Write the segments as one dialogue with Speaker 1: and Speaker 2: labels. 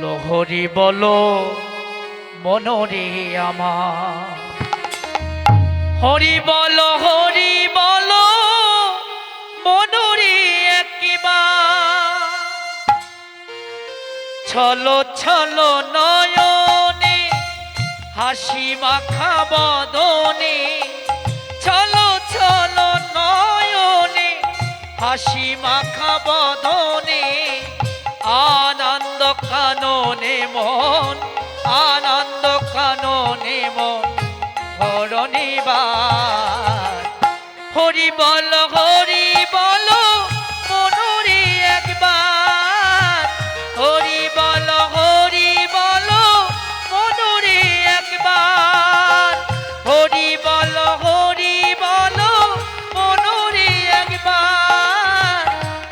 Speaker 1: বলো হরি বলো মনরে আমার, হরি বলো মনরে একবার, ছলো ছলো নয়নে হাসি মাখা বদনে, ছলো ছলো নয়নে হাসি মাখা বদনে, আনন্দ কাননে মন, আনন্দ কাননে মন হরণিবার, হরি বলো মনরে একবার, হরি বলো মনরে একবার, হরি বলো মনরে একবার,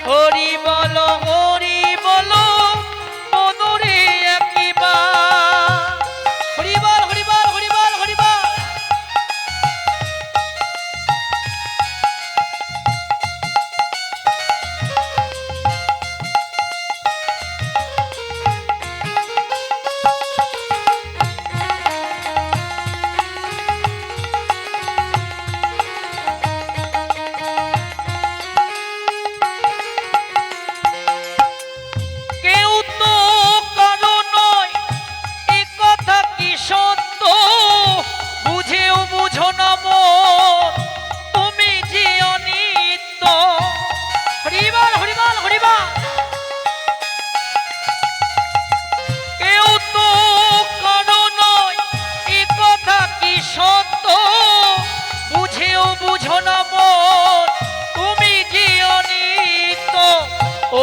Speaker 1: হরি বলো মনরে একবার, হরি বল হরি বল হরি বল হরি বল।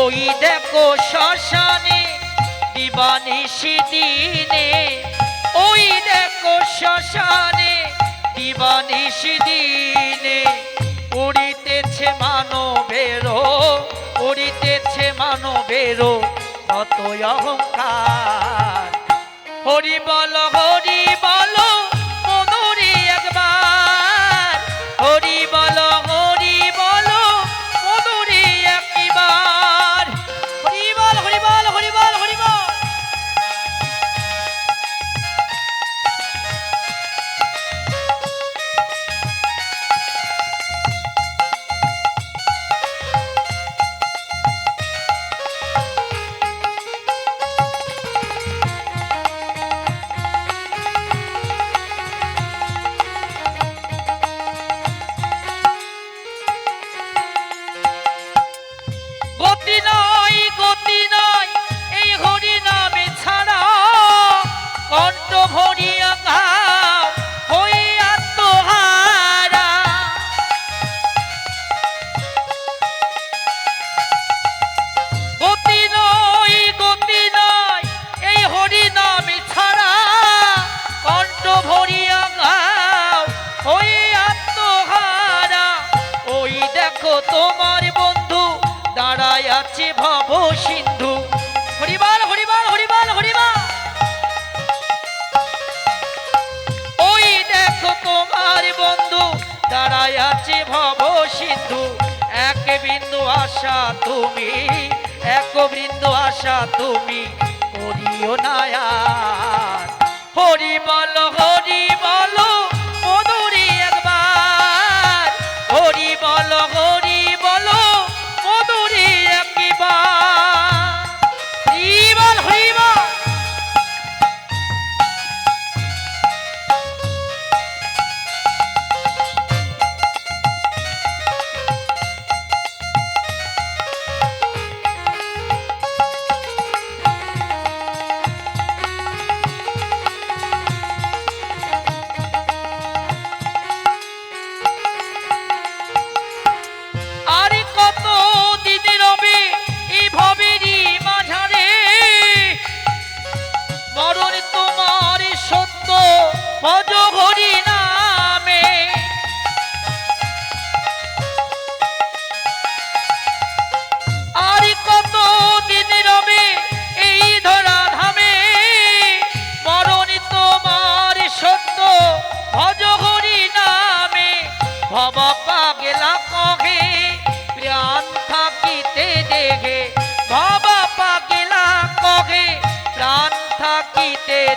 Speaker 1: ওই দেখো শ্মশানে দিবানিশি দিনে, ওই দেখো শ্মশানে দিবানিশি দিনে, উড়িতেছে মানবেরো, উড়িতেছে মানবেরো কত অহংকার, হরি বলো মনরে একবার, হরি বলো মনরে একবার, হরি বল হরি বল হরি বল হরি বল। গতি নাই এই হরি নামে ছাড়া, কণ্ঠ ভরিয়া গাও হইয়া তোহারা, গতি নাই এই হরি নামে ছাড়া, কণ্ঠ ভরিয়া গাও হইয়া তোহারা, ওই দেখো তোমার বন্ধু দাঁড়ায় আছে ভব সিন্ধু, হরিবাল হরিবাল হরিবাল হরিবাল, ওই দেখো তোমার বন্ধু দাঁড়ায় আছে ভব সিন্ধু, এক বিন্দু আশা তুমি, এক বিন্দু আশা তুমি করিও না আর, হরি বলো মনরে একবার, হরি বলো মনরে একবার, হরিবল হরিবল।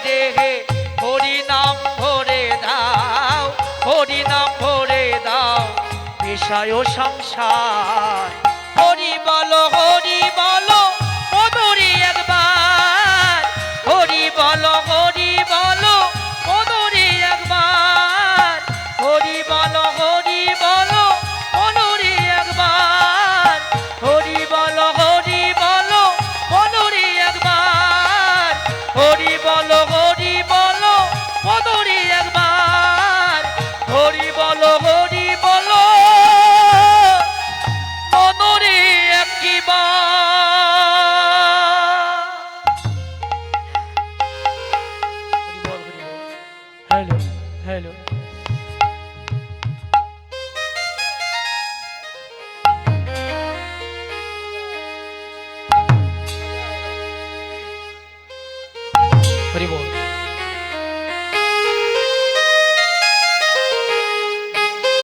Speaker 1: যে হে হরি নাম ভরে দাও, হরি নাম ভরে দাও বিষয় সংসার। হরি বলো মধুরি একবার, হরি বলো মধুরি একবার, হরি বলো মধুরি একবার, হরি বলো মধুরি একবার, হরি বলো মধুরি একবার, হরি বলো মধুরি একবার। হ্যালো হ্যালো হরি বল।